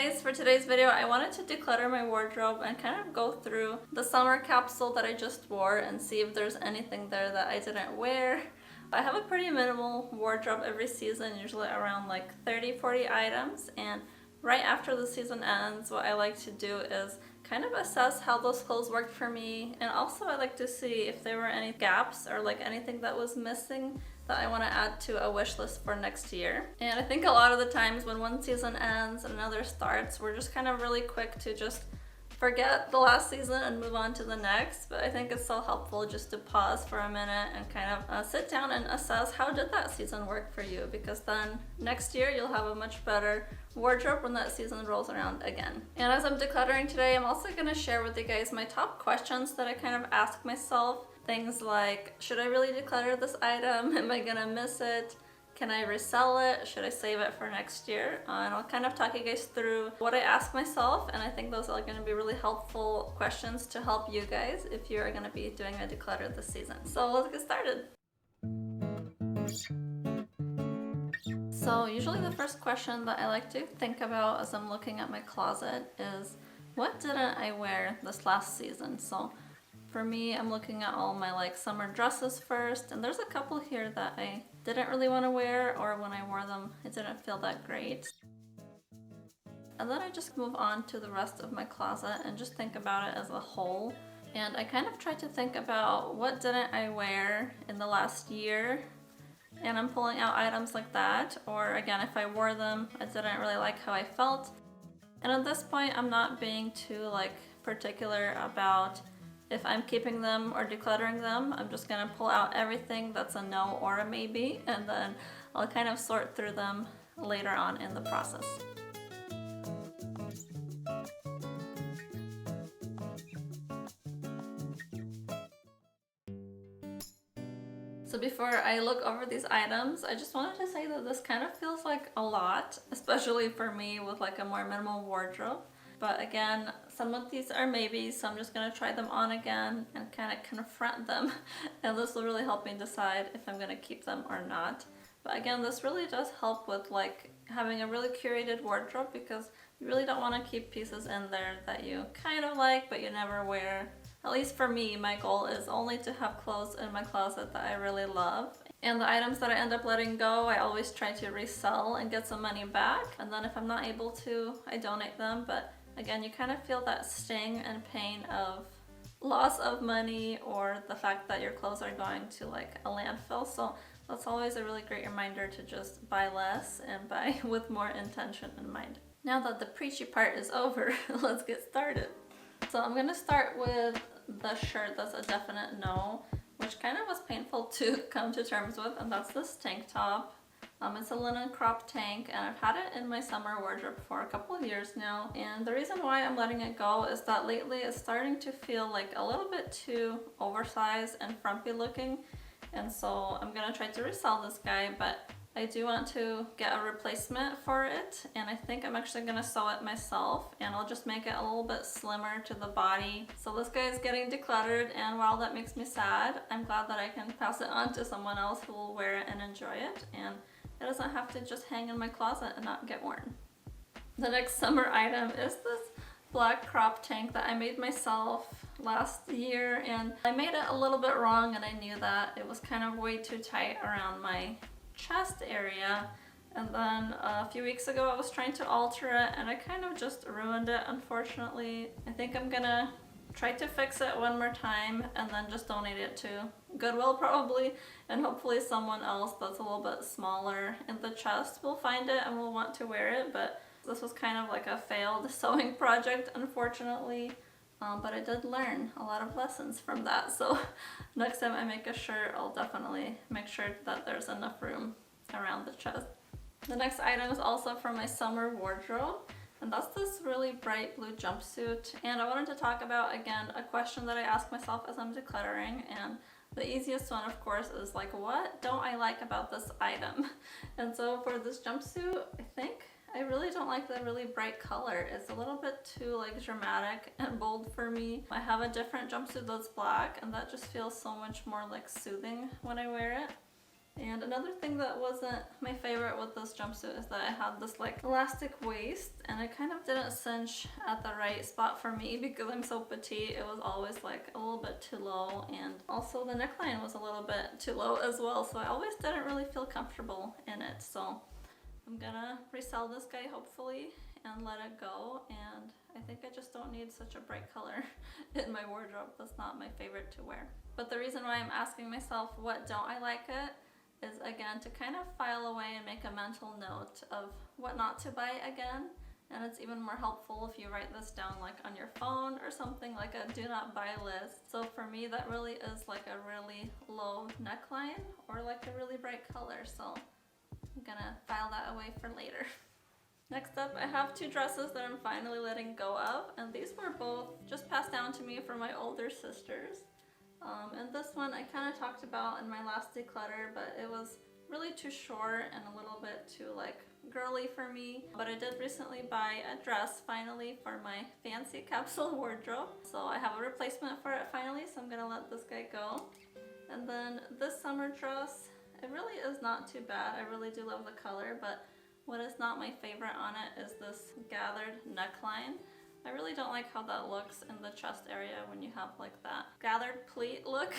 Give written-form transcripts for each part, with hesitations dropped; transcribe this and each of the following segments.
guys, for today's video I wanted to declutter my wardrobe and kind of go through the summer capsule that I just wore and see if there's anything there that I didn't wear. I have a pretty minimal wardrobe every season, usually around like 30-40 items, and right after the season ends what I like to do is kind of assess how those clothes worked for me, and also I like to see if there were any gaps or like anything that was missing that I want to add to a wish list for next year. And I think a lot of the times when one season ends and another starts, we're just kind of really quick to just forget the last season and move on to the next. But I think it's so helpful just to pause for a minute and kind of sit down and assess how did that season work for you, because then next year you'll have a much better wardrobe when that season rolls around again. And as I'm decluttering today, I'm also going to share with you guys my top questions that I kind of ask myself. Things like, should I really declutter this item? Am I gonna miss it? Can I resell it? Should I save it for next year? And I'll kind of talk you guys through what I ask myself, and I think those are going to be really helpful questions to help you guys if you're going to be doing a declutter this season. So let's get started. So usually the first question that I like to think about as I'm looking at my closet is, what didn't I wear this last season? So for me, I'm looking at all my like summer dresses first, and there's a couple here that I didn't really want to wear, or when I wore them, it didn't feel that great. And then I just move on to the rest of my closet and just think about it as a whole. And I kind of try to think about what didn't I wear in the last year, and I'm pulling out items like that. Or again, if I wore them, I didn't really like how I felt. And at this point, I'm not being too like particular about if I'm keeping them or decluttering them. I'm just gonna pull out everything that's a no or a maybe, and then I'll kind of sort through them later on in the process. So before I look over these items, I just wanted to say that this kind of feels like a lot, especially for me with like a more minimal wardrobe. But again, some of these are maybes, so I'm just going to try them on again and kind of confront them. And this will really help me decide if I'm going to keep them or not. But again, this really does help with like having a really curated wardrobe, because you really don't want to keep pieces in there that you kind of like but you never wear. At least for me, my goal is only to have clothes in my closet that I really love. And the items that I end up letting go, I always try to resell and get some money back. And then if I'm not able to, I donate them. But again, you kind of feel that sting and pain of loss of money, or the fact that your clothes are going to like a landfill. So that's always a really great reminder to just buy less and buy with more intention in mind. Now that the preachy part is over, let's get started. So I'm gonna start with the shirt that's a definite no, which kind of was painful to come to terms with, and that's this tank top. It's a linen crop tank, and I've had it in my summer wardrobe for a couple of years now. And the reason why I'm letting it go is that lately it's starting to feel like a little bit too oversized and frumpy looking. And so I'm gonna try to resell this guy, but I do want to get a replacement for it. And I think I'm actually gonna sew it myself, and I'll just make it a little bit slimmer to the body. So this guy is getting decluttered, and while that makes me sad, I'm glad that I can pass it on to someone else who will wear it and enjoy it. And it doesn't have to just hang in my closet and not get worn. The next summer item is this black crop tank that I made myself last year, and I made it a little bit wrong, and I knew that. It was kind of way too tight around my chest area. And then a few weeks ago I was trying to alter it, and I kind of just ruined it, unfortunately. I think I'm gonna try to fix it one more time and then just donate it to Goodwill probably, and hopefully someone else that's a little bit smaller in the chest will find it and will want to wear it. But this was kind of like a failed sewing project, unfortunately, but I did learn a lot of lessons from that. So next time I make a shirt, I'll definitely make sure that there's enough room around the chest. The next item is also from my summer wardrobe, and that's this really bright blue jumpsuit. And I wanted to talk about, again, a question that I ask myself as I'm decluttering, and the easiest one, of course, is like, what don't I like about this item? And so for this jumpsuit, I think I really don't like the really bright color. It's a little bit too like dramatic and bold for me. I have a different jumpsuit that's black, and that just feels so much more like soothing when I wear it. And another thing that wasn't my favorite with this jumpsuit is that I had this like elastic waist, and it kind of didn't cinch at the right spot for me because I'm so petite. It was always like a little bit too low, and also the neckline was a little bit too low as well, so I always didn't really feel comfortable in it. So I'm gonna resell this guy hopefully and let it go, and I think I just don't need such a bright color in my wardrobe. That's not my favorite to wear. But the reason why I'm asking myself what don't I like it is again to kind of file away and make a mental note of what not to buy again. And it's even more helpful if you write this down like on your phone or something, like a do not buy list. So for me that really is like a really low neckline or like a really bright color, so I'm gonna file that away for later. Next up, I have two dresses that I'm finally letting go of, and these were both just passed down to me from my older sisters. And this one I kind of talked about in my last declutter, but it was really too short and a little bit too like girly for me. But I did recently buy a dress finally for my fancy capsule wardrobe, so I have a replacement for it finally, so I'm gonna let this guy go. And then this summer dress, it really is not too bad. I really do love the color, but what is not my favorite on it is this gathered neckline. I really don't like how that looks in the chest area when you have like that gathered pleat look.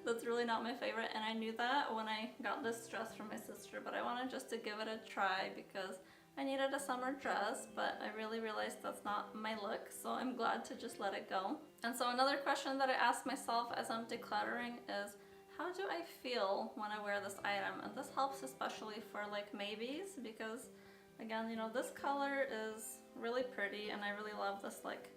That's really not my favorite, and I knew that when I got this dress from my sister, but I wanted just to give it a try because I needed a summer dress, but I really realized that's not my look, so I'm glad to just let it go. And so another question that I ask myself as I'm decluttering is, how do I feel when I wear this item? And this helps especially for like maybes, because again, you know, this color is really pretty and I really love this like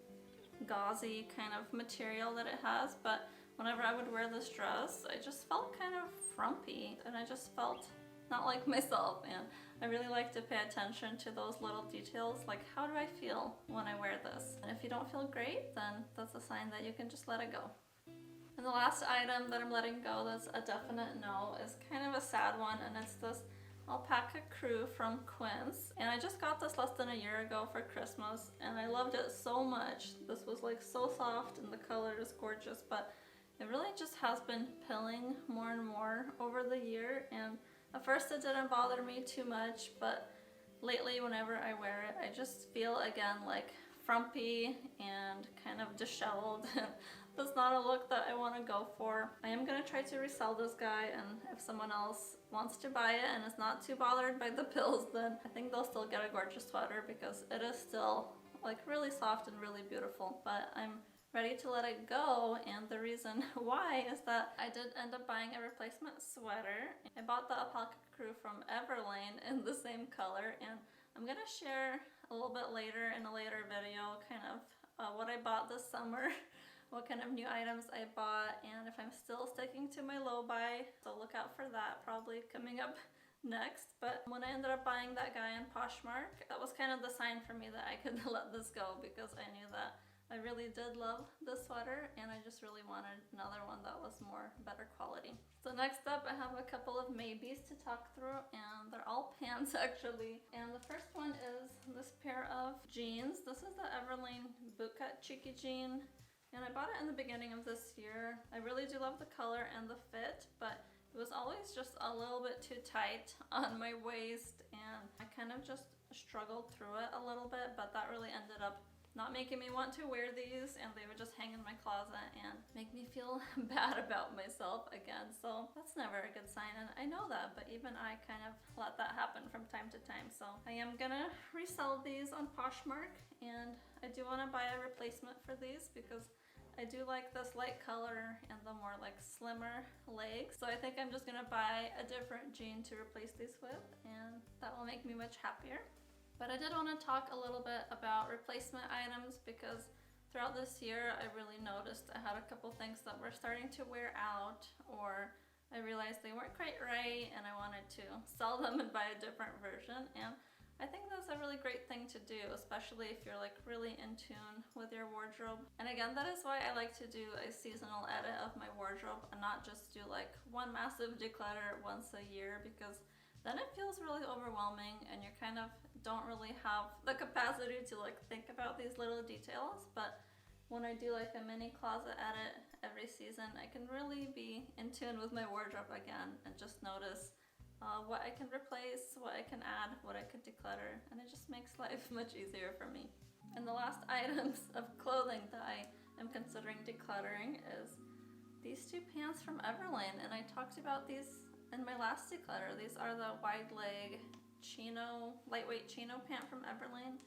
gauzy kind of material that it has, but whenever I would wear this dress, I just felt kind of frumpy and I just felt not like myself, and I really like to pay attention to those little details, like how do I feel when I wear this? And if you don't feel great, then that's a sign that you can just let it go. And the last item that I'm letting go that's a definite no is kind of a sad one, and it's this alpaca crew from Quince. And I just got this less than a year ago for Christmas and I loved it so much. This was like so soft and the color is gorgeous, but it really just has been pilling more and more over the year, and at first it didn't bother me too much, but lately whenever I wear it I just feel again like frumpy and kind of disheveled. That's not a look that I want to go for. I am going to try to resell this guy, and if someone else wants to buy it and is not too bothered by the pills, then I think they'll still get a gorgeous sweater because it is still like really soft and really beautiful. But I'm ready to let it go, and the reason why is that I did end up buying a replacement sweater. I bought the alpaca crew from Everlane in the same color, and I'm going to share a little bit later in a later video kind of what I bought this summer, what kind of new items I bought, and if I'm still sticking to my low buy, so look out for that probably coming up next. But when I ended up buying that guy in Poshmark, that was kind of the sign for me that I could let this go, because I knew that I really did love this sweater and I just really wanted another one that was better quality. So next up I have a couple of maybes to talk through, and they're all pants actually. And the first one is this pair of jeans. This is the Everlane bootcut cheeky jean, and I bought it in the beginning of this year. I really do love the color and the fit, but it was always just a little bit too tight on my waist and I kind of just struggled through it a little bit, but that really ended up not making me want to wear these, and they would just hang in my closet and make me feel bad about myself again. So that's never a good sign, and I know that, but even I kind of let that happen from time to time. So I am gonna resell these on Poshmark, and I do want to buy a replacement for these because I do like this light color and the more like slimmer legs. So I think I'm just gonna buy a different jean to replace these with, and that will make me much happier. But I did want to talk a little bit about replacement items, because throughout this year I really noticed I had a couple things that were starting to wear out, or I realized they weren't quite right and I wanted to sell them and buy a different version. And I think that's a really great thing to do, especially if you're like really in tune with your wardrobe. And again, that is why I like to do a seasonal edit of my wardrobe and not just do like one massive declutter once a year, because then it feels really overwhelming and you kind of don't really have the capacity to like think about these little details. But when I do like a mini closet edit every season, I can really be in tune with my wardrobe again and just notice what I can replace, what I can add, what I could declutter, and it just makes life much easier for me. And the last items of clothing that I am considering decluttering is these two pants from Everlane, and I talked about these in my last declutter. These are the wide leg chino, lightweight chino pant from Everlane.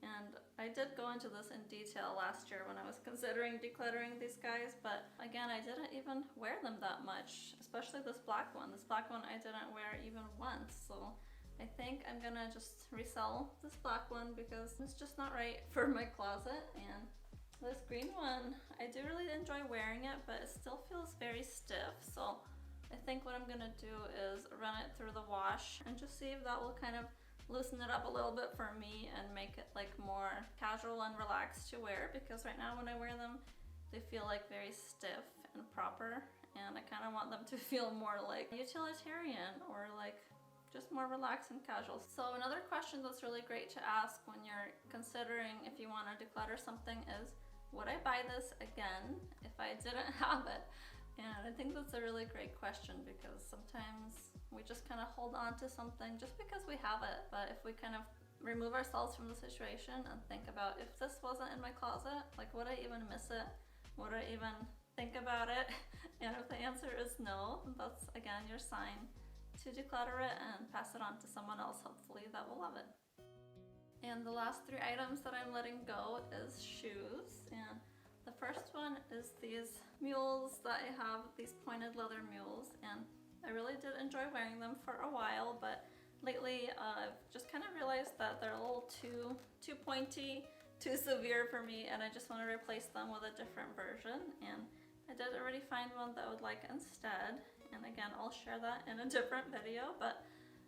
And I did go into this in detail last year when I was considering decluttering these guys, but again, I didn't even wear them that much, especially this black one. This black one I didn't wear even once, so I think I'm gonna just resell this black one because it's just not right for my closet. And this green one, I do really enjoy wearing it, but it still feels very stiff, so I think what I'm gonna do is run it through the wash and just see if that will kind of loosen it up a little bit for me and make it like more casual and relaxed to wear, because right now when I wear them they feel like very stiff and proper, and I kind of want them to feel more like utilitarian or like just more relaxed and casual. So another question that's really great to ask when you're considering if you want to declutter something is, would I buy this again if I didn't have it? And I think that's a really great question, because sometimes we just kind of hold on to something just because we have it. But if we kind of remove ourselves from the situation and think about, if this wasn't in my closet, like would I even miss it? Would I even think about it? And if the answer is no, that's again your sign to declutter it and pass it on to someone else, hopefully, that will love it. And the last three items that I'm letting go is shoes. And the first one is these mules that I have, these pointed leather mules, and I really did enjoy wearing them for a while, but lately I've just kind of realized that they're a little too pointy, too severe for me, and I just want to replace them with a different version. And I did already find one that I would like instead, and again I'll share that in a different video, but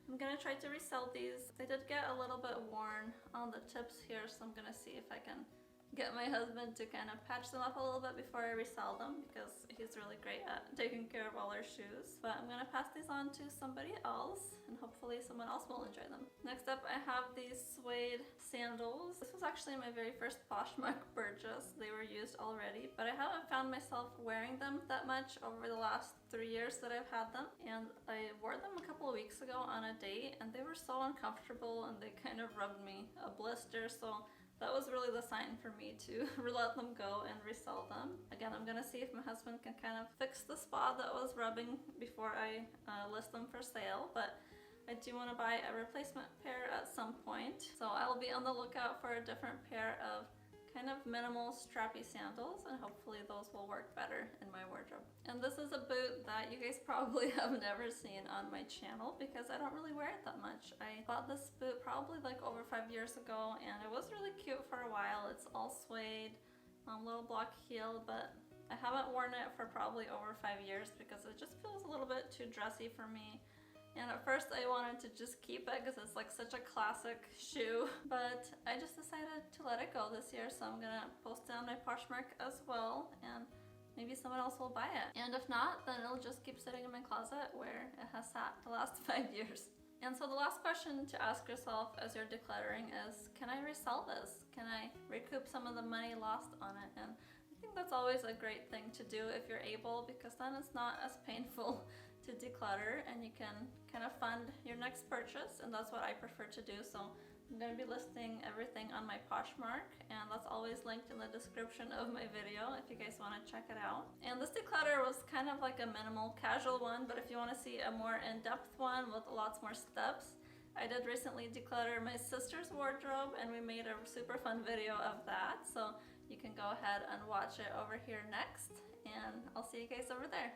I'm gonna try to resell these. They did get a little bit worn on the tips here, so I'm gonna see if I can get my husband to kind of patch them up a little bit before I resell them, because he's really great at taking care of all our shoes. But I'm gonna pass these on to somebody else, and hopefully someone else will enjoy them. Next up, I have these suede sandals. This was actually my very first Poshmark purchase. They were used already, but I haven't found myself wearing them that much over the last 3 years that I've had them. And I wore them a couple of weeks ago on a date, and they were so uncomfortable and they kind of rubbed me a blister, so that was really the sign for me to let them go and resell them. Again, I'm gonna see if my husband can kind of fix the spot that was rubbing before I list them for sale, but I do want to buy a replacement pair at some point. So I'll be on the lookout for a different pair of kind of minimal strappy sandals, and hopefully those will work better in my wardrobe. And this is a boot that you guys probably have never seen on my channel because I don't really wear it that much. I bought this boot probably like over 5 years ago, and it was really cute for a while. It's all suede, little block heel, but I haven't worn it for probably over 5 years because it just feels a little bit too dressy for me. And at first I wanted to just keep it because it's like such a classic shoe, but I just decided to let it go this year, so I'm gonna post it on my Poshmark as well, and maybe someone else will buy it. And if not, then it'll just keep sitting in my closet where it has sat the last 5 years. And so the last question to ask yourself as you're decluttering is, can I resell this? Can I recoup some of the money lost on it? And I think that's always a great thing to do if you're able, because then it's not as painful to declutter and you can kind of fund your next purchase, and that's what I prefer to do. So I'm going to be listing everything on my Poshmark, and that's always linked in the description of my video if you guys want to check it out. And this declutter was kind of like a minimal casual one, but if you want to see a more in-depth one with lots more steps, I did recently declutter my sister's wardrobe, and we made a super fun video of that, so you can go ahead and watch it over here next, and I'll see you guys over there.